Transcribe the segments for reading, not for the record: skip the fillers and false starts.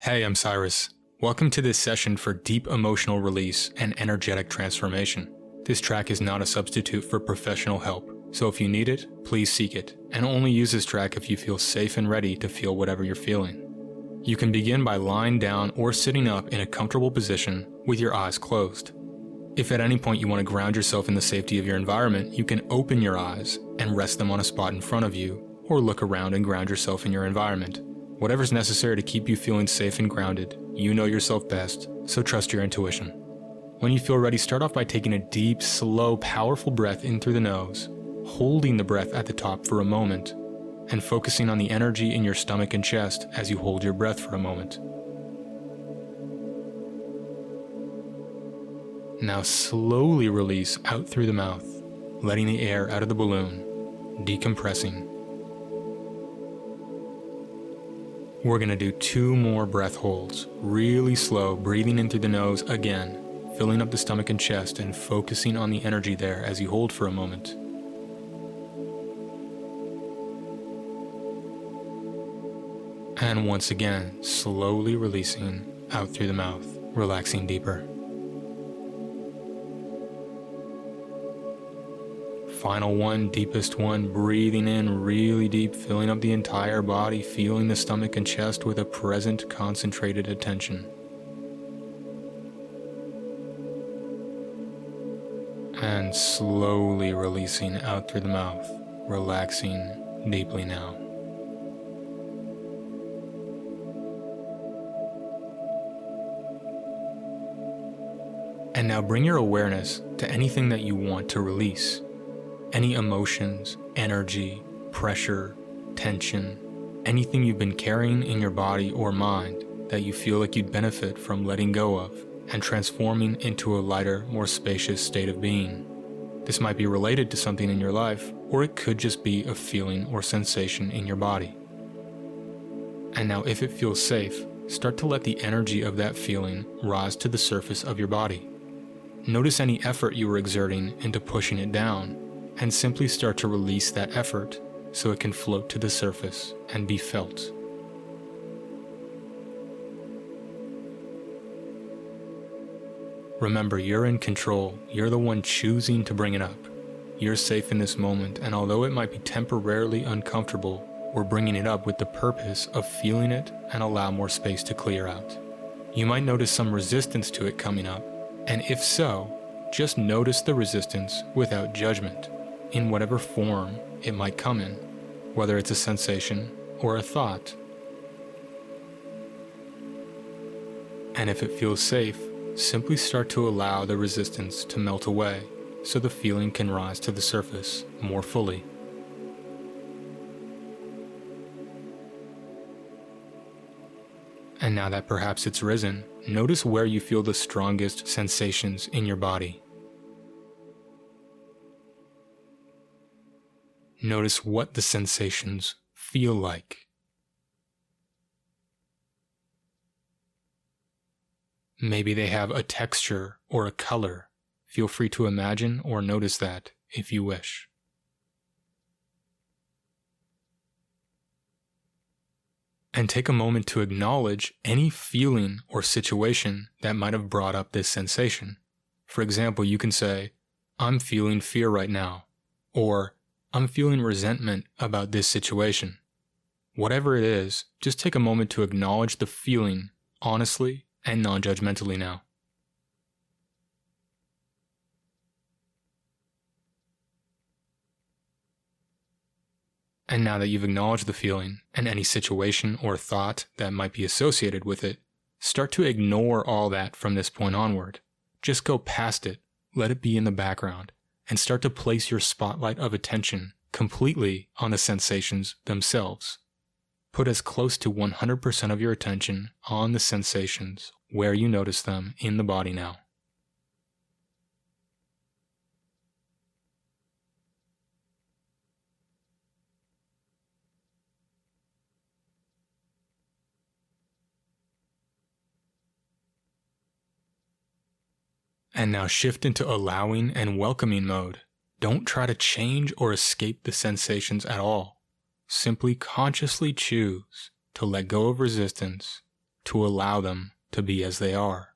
Hey, I'm Cyrus. Welcome to this session for deep emotional release and energetic transformation. This track is not a substitute for professional help, so if you need it, please seek it, and only use this track if you feel safe and ready to feel whatever you're feeling. You can begin by lying down or sitting up in a comfortable position with your eyes closed. If at any point you want to ground yourself in the safety of your environment, you can open your eyes and rest them on a spot in front of you, or look around and ground yourself in your environment. Whatever's necessary to keep you feeling safe and grounded, you know yourself best, so trust your intuition. When you feel ready, start off by taking a deep, slow, powerful breath in through the nose, holding the breath at the top for a moment, and focusing on the energy in your stomach and chest as you hold your breath for a moment. Now slowly release out through the mouth, letting the air out of the balloon, decompressing. We're going to do 2 more breath holds, really slow, breathing in through the nose again, filling up the stomach and chest and focusing on the energy there as you hold for a moment. And once again, slowly releasing out through the mouth, relaxing deeper. Final one, deepest one, breathing in really deep, filling up the entire body, feeling the stomach and chest with a present, concentrated attention. And slowly releasing out through the mouth, relaxing deeply now. And now bring your awareness to anything that you want to release. Any emotions, energy, pressure, tension, anything you've been carrying in your body or mind that you feel like you'd benefit from letting go of and transforming into a lighter, more spacious state of being. This might be related to something in your life, or it could just be a feeling or sensation in your body. And now if it feels safe, start to let the energy of that feeling rise to the surface of your body. Notice any effort you were exerting into pushing it down, and simply start to release that effort so it can float to the surface and be felt. Remember, you're in control. You're the one choosing to bring it up. You're safe in this moment, and although it might be temporarily uncomfortable, we're bringing it up with the purpose of feeling it and allow more space to clear out. You might notice some resistance to it coming up, and if so, just notice the resistance without judgment, in whatever form it might come in, whether it's a sensation or a thought. And if it feels safe, simply start to allow the resistance to melt away so the feeling can rise to the surface more fully. And now that perhaps it's risen, notice where you feel the strongest sensations in your body. Notice what the sensations feel like. Maybe they have a texture or a color. Feel free to imagine or notice that if you wish. And take a moment to acknowledge any feeling or situation that might have brought up this sensation. For example, you can say, "I'm feeling fear right now," or "I'm feeling resentment about this situation." Whatever it is, just take a moment to acknowledge the feeling honestly and non-judgmentally now. And now that you've acknowledged the feeling and any situation or thought that might be associated with it, start to ignore all that from this point onward. Just go past it, let it be in the background, and start to place your spotlight of attention completely on the sensations themselves. Put as close to 100% of your attention on the sensations where you notice them in the body now. And now shift into allowing and welcoming mode. Don't try to change or escape the sensations at all. Simply consciously choose to let go of resistance to allow them to be as they are.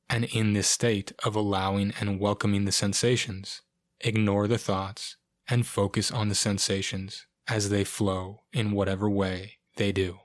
And in this state of allowing and welcoming the sensations, ignore the thoughts and focus on the sensations as they flow in whatever way they do.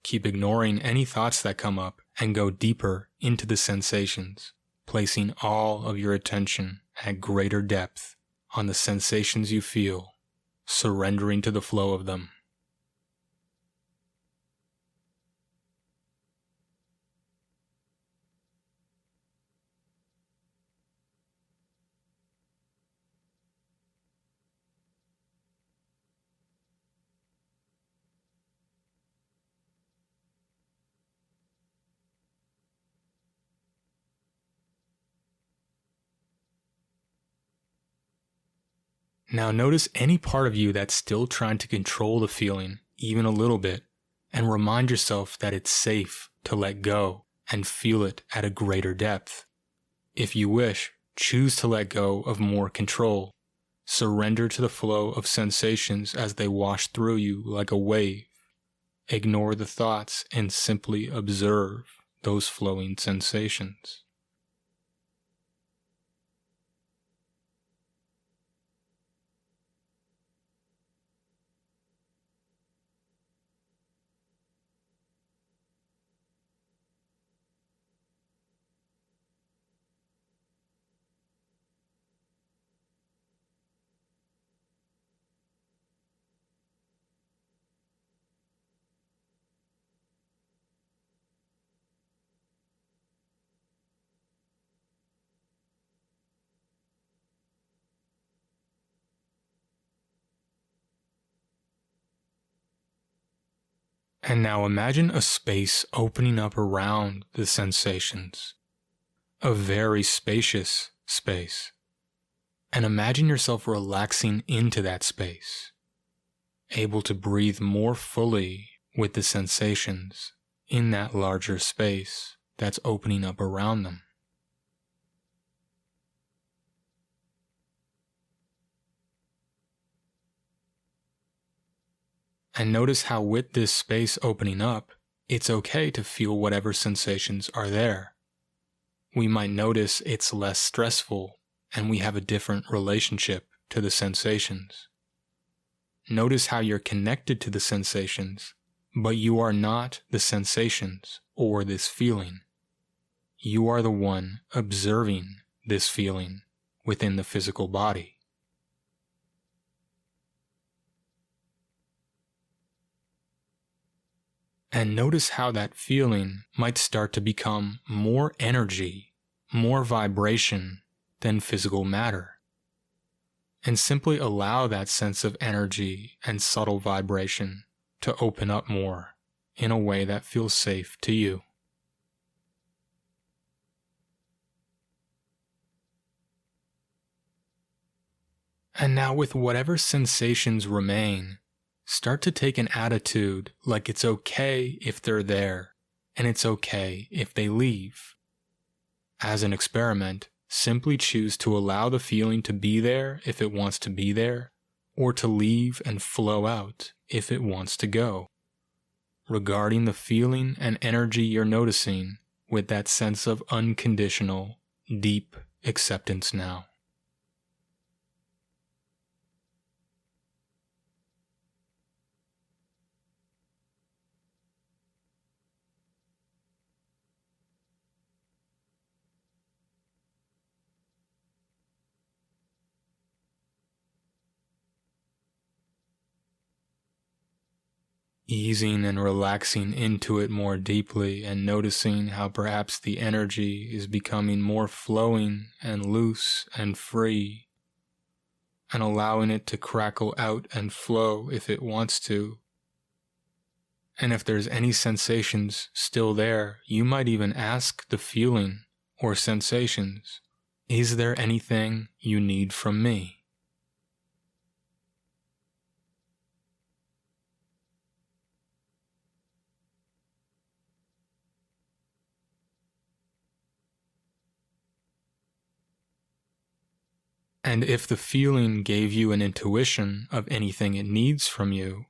Keep ignoring any thoughts that come up and go deeper into the sensations, placing all of your attention at greater depth on the sensations you feel, surrendering to the flow of them. Now notice any part of you that's still trying to control the feeling, even a little bit, and remind yourself that it's safe to let go and feel it at a greater depth. If you wish, choose to let go of more control. Surrender to the flow of sensations as they wash through you like a wave. Ignore the thoughts and simply observe those flowing sensations. And now imagine a space opening up around the sensations. A very spacious space. And imagine yourself relaxing into that space, able to breathe more fully with the sensations in that larger space that's opening up around them. And notice how with this space opening up, it's okay to feel whatever sensations are there. We might notice it's less stressful and we have a different relationship to the sensations. Notice how you're connected to the sensations, but you are not the sensations or this feeling. You are the one observing this feeling within the physical body. And notice how that feeling might start to become more energy, more vibration than physical matter. And simply allow that sense of energy and subtle vibration to open up more in a way that feels safe to you. And now with whatever sensations remain, start to take an attitude like it's okay if they're there, and it's okay if they leave. As an experiment, simply choose to allow the feeling to be there if it wants to be there, or to leave and flow out if it wants to go. Regarding the feeling and energy you're noticing with that sense of unconditional, deep acceptance now. Easing and relaxing into it more deeply and noticing how perhaps the energy is becoming more flowing and loose and free, and allowing it to crackle out and flow if it wants to, And if there's any sensations still there, you might even ask the feeling or sensations, is there anything you need from me? And if the feeling gave you an intuition of anything it needs from you,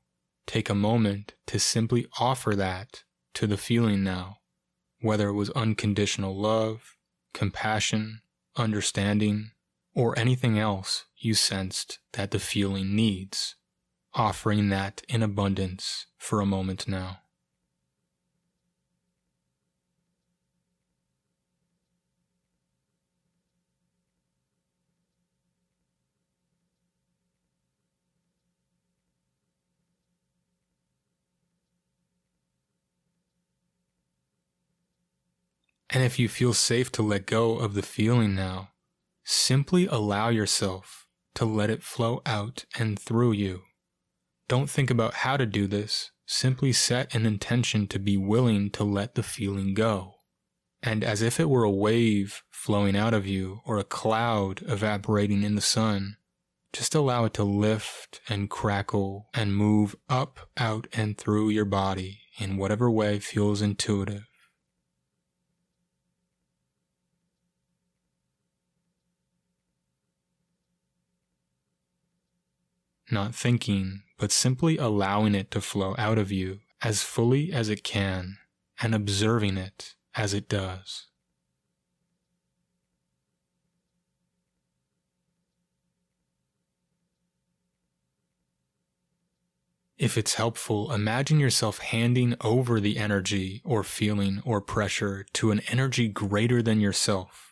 take a moment to simply offer that to the feeling now, whether it was unconditional love, compassion, understanding, or anything else you sensed that the feeling needs, offering that in abundance for a moment now. And if you feel safe to let go of the feeling now, simply allow yourself to let it flow out and through you. Don't think about how to do this, simply set an intention to be willing to let the feeling go. And as if it were a wave flowing out of you or a cloud evaporating in the sun, just allow it to lift and crackle and move up, out, and through your body in whatever way feels intuitive. Not thinking, but simply allowing it to flow out of you as fully as it can and observing it as it does. If it's helpful, imagine yourself handing over the energy or feeling or pressure to an energy greater than yourself.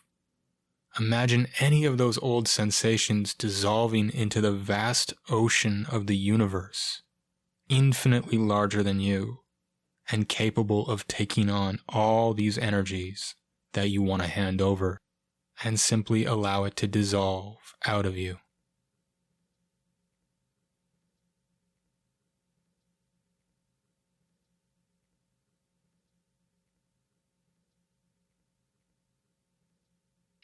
Imagine any of those old sensations dissolving into the vast ocean of the universe, infinitely larger than you, and capable of taking on all these energies that you want to hand over, and simply allow it to dissolve out of you.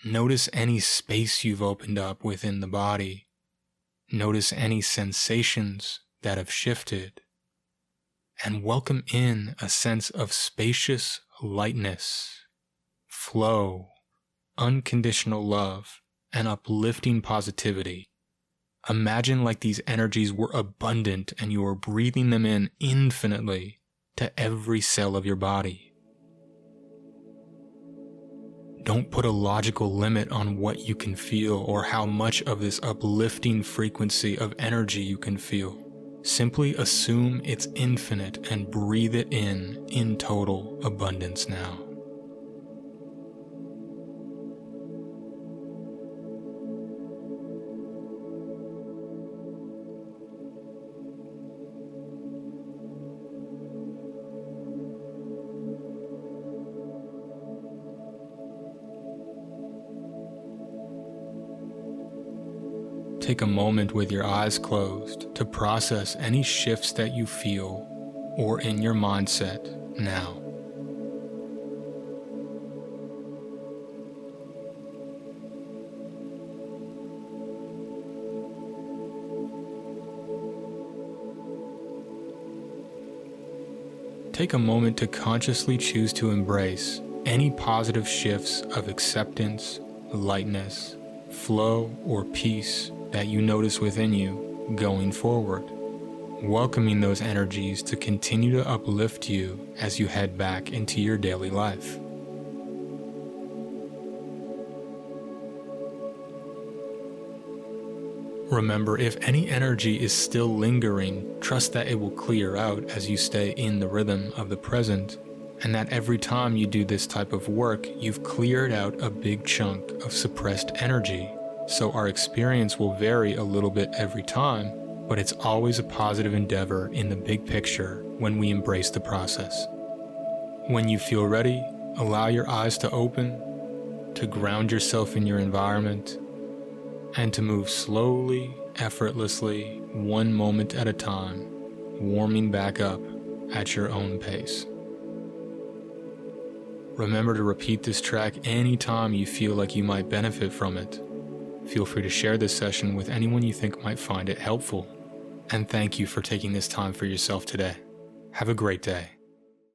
Notice any space you've opened up within the body. Notice any sensations that have shifted. And welcome in a sense of spacious lightness, flow, unconditional love, and uplifting positivity. Imagine like these energies were abundant and you are breathing them in infinitely to every cell of your body. Don't put a logical limit on what you can feel or how much of this uplifting frequency of energy you can feel. Simply assume it's infinite and breathe it in total abundance now. Take a moment with your eyes closed to process any shifts that you feel or in your mindset now. Take a moment to consciously choose to embrace any positive shifts of acceptance, lightness, flow, or peace that you notice within you going forward, welcoming those energies to continue to uplift you as you head back into your daily life. Remember, if any energy is still lingering, trust that it will clear out as you stay in the rhythm of the present, and that every time you do this type of work, you've cleared out a big chunk of suppressed energy. So our experience will vary a little bit every time, but it's always a positive endeavor in the big picture when we embrace the process. When you feel ready, allow your eyes to open, to ground yourself in your environment, and to move slowly, effortlessly, one moment at a time, warming back up at your own pace. Remember to repeat this track anytime you feel like you might benefit from it. Feel free to share this session with anyone you think might find it helpful. And thank you for taking this time for yourself today. Have a great day.